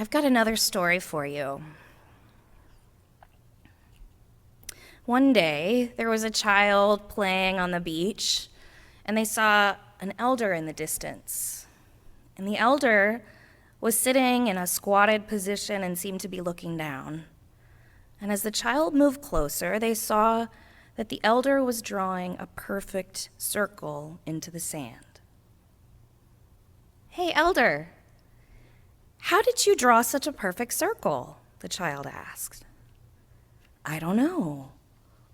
I've got another story for you. One day, there was a child playing on the beach, and they saw an elder in the distance. And the elder was sitting in a squatted position and seemed to be looking down. And as the child moved closer, they saw that the elder was drawing a perfect circle into the sand. "Hey, elder, how did you draw such a perfect circle?" the child asked. "I don't know.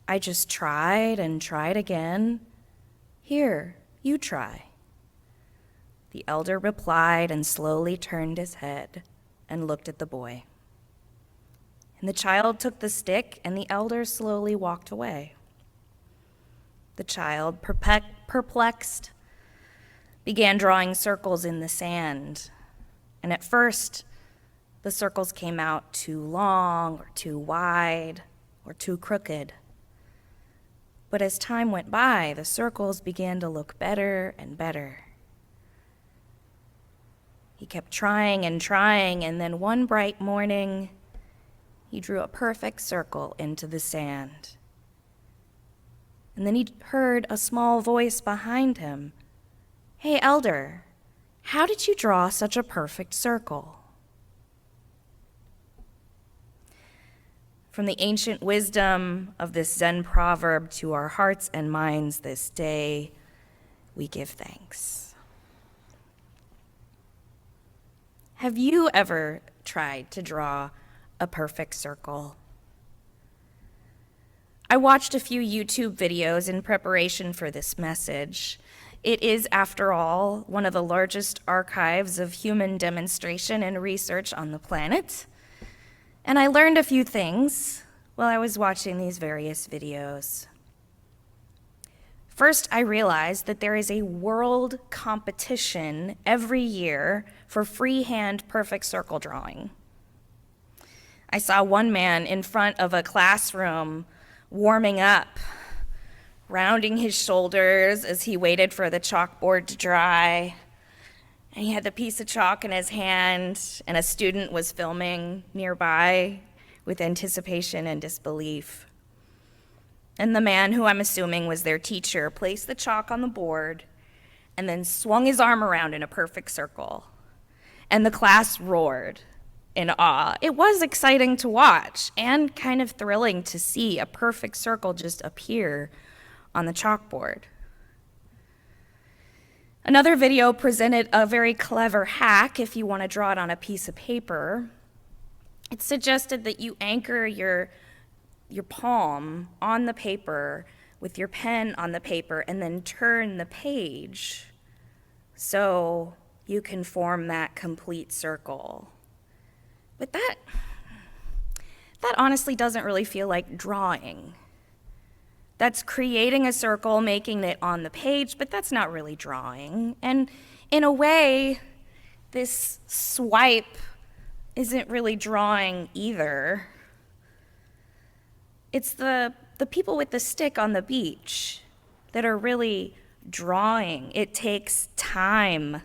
I just tried and tried again. Here, you try." The elder replied and slowly turned his head and looked at the boy. And the child took the stick, and the elder slowly walked away. The child, perplexed, began drawing circles in the sand. And at first, the circles came out too long or too wide or too crooked. But as time went by, the circles began to look better and better. He kept trying, and then one bright morning, he drew a perfect circle into the sand. And then he heard a small voice behind him. "Hey, elder, how did you draw such a perfect circle?" From the ancient wisdom of this Zen proverb to our hearts and minds this day, we give thanks. Have you ever tried to draw a perfect circle? I watched a few YouTube videos in preparation for this message. It is, after all, one of the largest archives of human demonstration and research on the planet. And I learned a few things while I was watching these various videos. First, I realized that there is a world competition every year for freehand perfect circle drawing. I saw one man in front of a classroom warming up, rounding his shoulders as he waited for the chalkboard to dry. And he had the piece of chalk in his hand, and a student was filming nearby with anticipation and disbelief. And the man, who I'm assuming was their teacher, placed the chalk on the board and then swung his arm around in a perfect circle. And the class roared in awe. It was exciting to watch and kind of thrilling to see a perfect circle just appear on the chalkboard. Another video presented a very clever hack if you want to draw it on a piece of paper. It suggested that you anchor your palm on the paper with your pen on the paper and then turn the page so you can form that complete circle. But that honestly doesn't really feel like drawing. That's creating a circle, making it on the page, but that's not really drawing. And in a way, this swipe isn't really drawing either. It's the people with the stick on the beach that are really drawing. It takes time.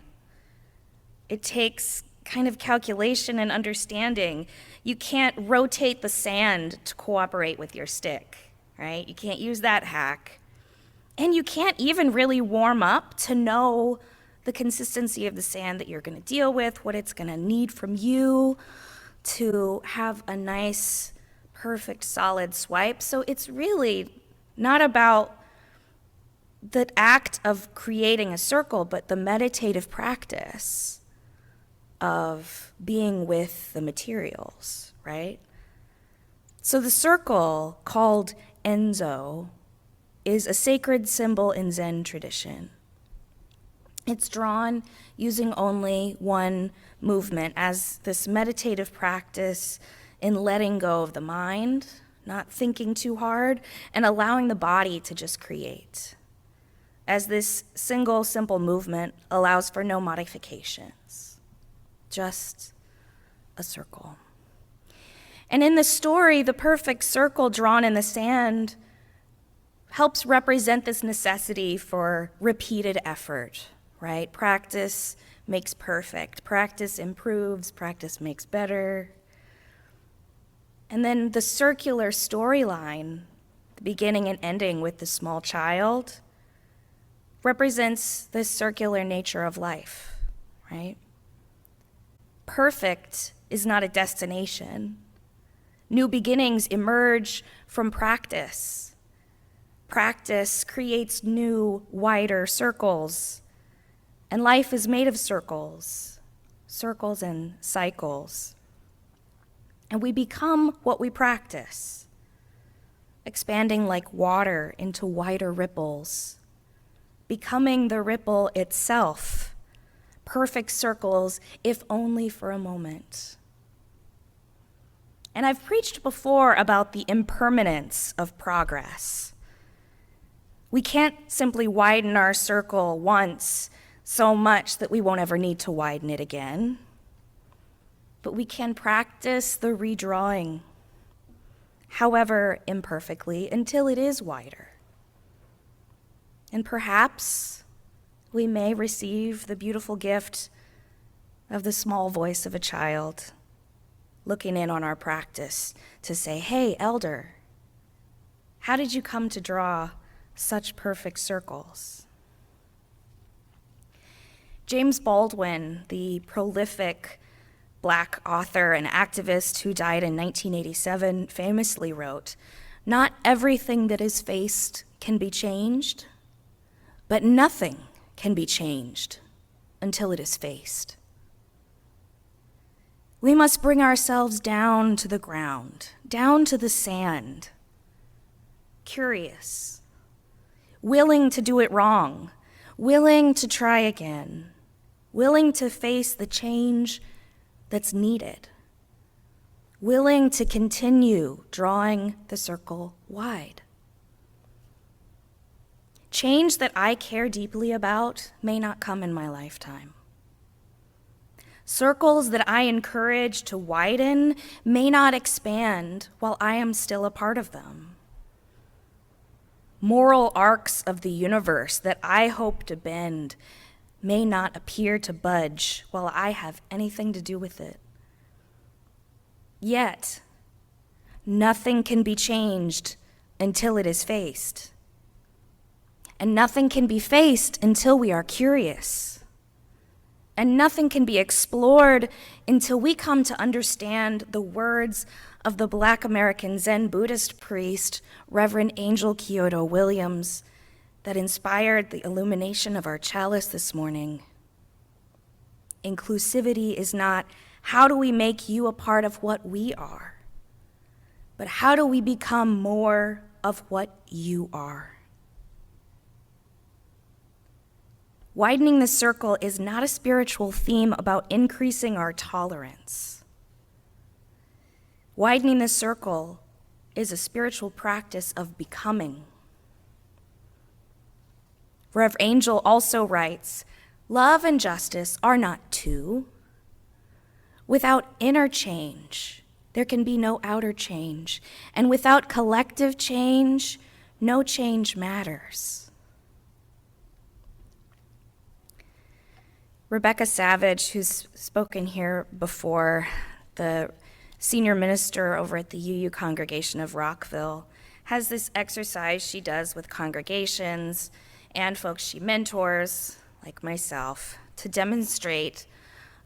It takes kind of calculation and understanding. You can't rotate the sand to cooperate with your stick, right? You can't use that hack. And you can't even really warm up to know the consistency of the sand that you're going to deal with, what it's going to need from you to have a nice, perfect, solid swipe. So it's really not about the act of creating a circle, but the meditative practice of being with the materials, right? So the circle, called Enzo, is a sacred symbol in Zen tradition. It's drawn using only one movement as this meditative practice in letting go of the mind, not thinking too hard, and allowing the body to just create, as this single simple movement allows for no modifications, just a circle. And in the story, the perfect circle drawn in the sand helps represent this necessity for repeated effort, right? Practice makes perfect. Practice improves, practice makes better. And then the circular storyline, the beginning and ending with the small child, represents the circular nature of life, right? Perfect is not a destination. New beginnings emerge from practice. Practice creates new, wider circles. And life is made of circles, circles and cycles. And we become what we practice, expanding like water into wider ripples, becoming the ripple itself, perfect circles, if only for a moment. And I've preached before about the impermanence of progress. We can't simply widen our circle once so much that we won't ever need to widen it again. But we can practice the redrawing, however imperfectly, until it is wider. And perhaps we may receive the beautiful gift of the small voice of a child looking in on our practice to say, "Hey, elder, how did you come to draw such perfect circles?" James Baldwin, the prolific Black author and activist who died in 1987, famously wrote, "Not everything that is faced can be changed, but nothing can be changed until it is faced." We must bring ourselves down to the ground, down to the sand, curious, willing to do it wrong, willing to try again, willing to face the change that's needed, willing to continue drawing the circle wide. Change that I care deeply about may not come in my lifetime. Circles that I encourage to widen may not expand while I am still a part of them. Moral arcs of the universe that I hope to bend may not appear to budge while I have anything to do with it. Yet, nothing can be changed until it is faced. And nothing can be faced until we are curious. And nothing can be explored until we come to understand the words of the Black American Zen Buddhist priest, Reverend Angel Kyoto Williams, that inspired the illumination of our chalice this morning. Inclusivity is not, how do we make you a part of what we are, but how do we become more of what you are? Widening the circle is not a spiritual theme about increasing our tolerance. Widening the circle is a spiritual practice of becoming. Rev. Angel also writes, "Love and justice are not two. Without inner change, there can be no outer change. And without collective change, no change matters." Rebecca Savage, who's spoken here before, the senior minister over at the UU congregation of Rockville, has this exercise she does with congregations and folks she mentors, like myself, to demonstrate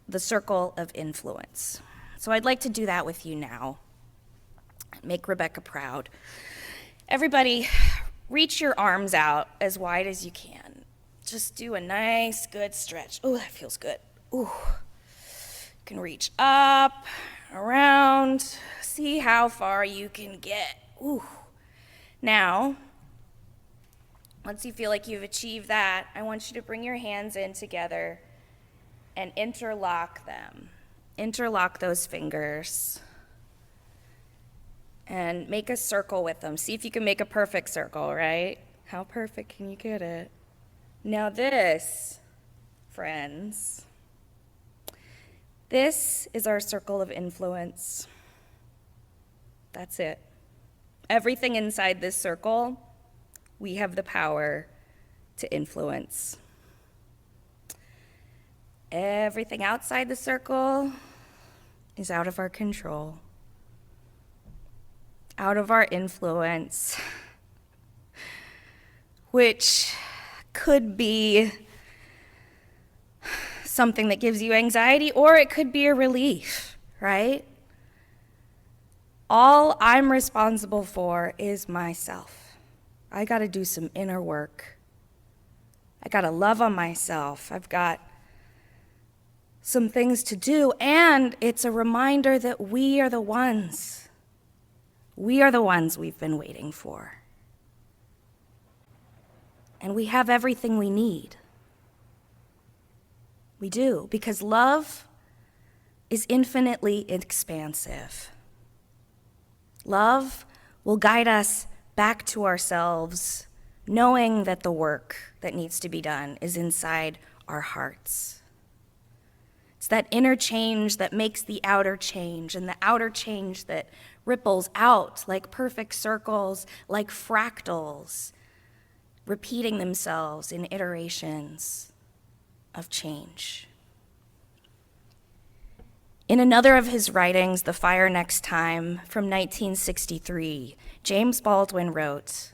the circle of influence. So I'd like to do that with you now. Make Rebecca proud. Everybody, reach your arms out as wide as you can. Just do a nice, good stretch. Oh, that feels good. Ooh. You can reach up, around, see how far you can get. Ooh. Now, once you feel like you've achieved that, I want you to bring your hands in together and interlock them. Interlock those fingers and make a circle with them. See if you can make a perfect circle, right? How perfect can you get it? Now this, friends, this is our circle of influence. That's it. Everything inside this circle, we have the power to influence. everything outside the circle is out of our control, out of our influence, which could be something that gives you anxiety, or it could be a relief, right? All I'm responsible for is myself. I got to do some inner work. I got to love on myself. I've got some things to do, and it's a reminder that we are the ones. We are the ones we've been waiting for. And we have everything we need. We do, because love is infinitely expansive. Love will guide us back to ourselves, knowing that the work that needs to be done is inside our hearts. It's that inner change that makes the outer change, and the outer change that ripples out like perfect circles, like fractals, repeating themselves in iterations of change. In another of his writings, The Fire Next Time, from 1963, James Baldwin wrote,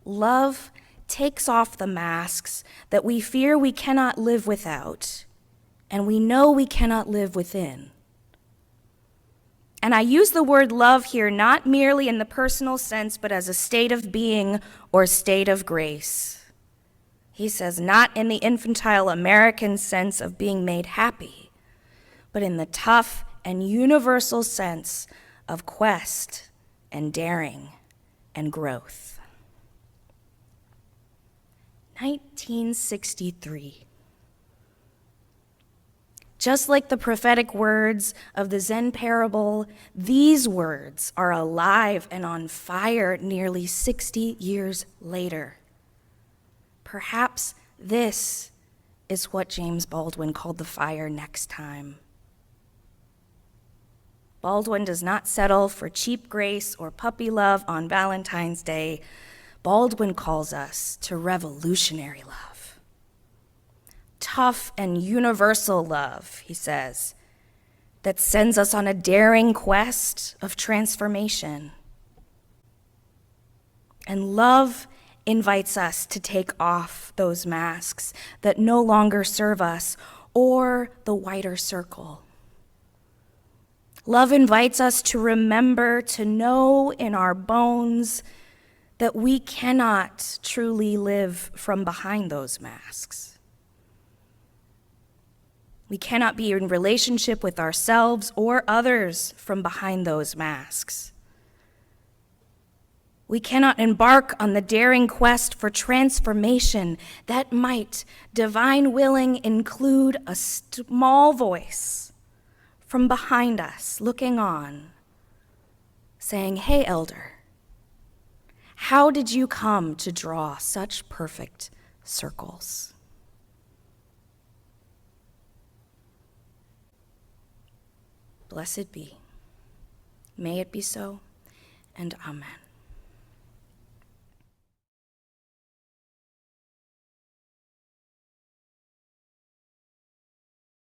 "Love takes off the masks that we fear we cannot live without, and we know we cannot live within." And I use the word love here not merely in the personal sense, but as a state of being or state of grace. He says, not in the infantile American sense of being made happy, but in the tough and universal sense of quest and daring and growth. 1963. Just like the prophetic words of the Zen parable, these words are alive and on fire nearly 60 years later. Perhaps this is what James Baldwin called the fire next time. Baldwin does not settle for cheap grace or puppy love on Valentine's Day. Baldwin calls us to revolutionary love. Tough and universal love, he says, that sends us on a daring quest of transformation. And love invites us to take off those masks that no longer serve us or the wider circle. Love invites us to remember, to know in our bones that we cannot truly live from behind those masks. We cannot be in relationship with ourselves or others from behind those masks. We cannot embark on the daring quest for transformation that might, divine willing, include a small voice from behind us, looking on, saying, "Hey, elder, how did you come to draw such perfect circles?" Blessed be. May it be so, and amen.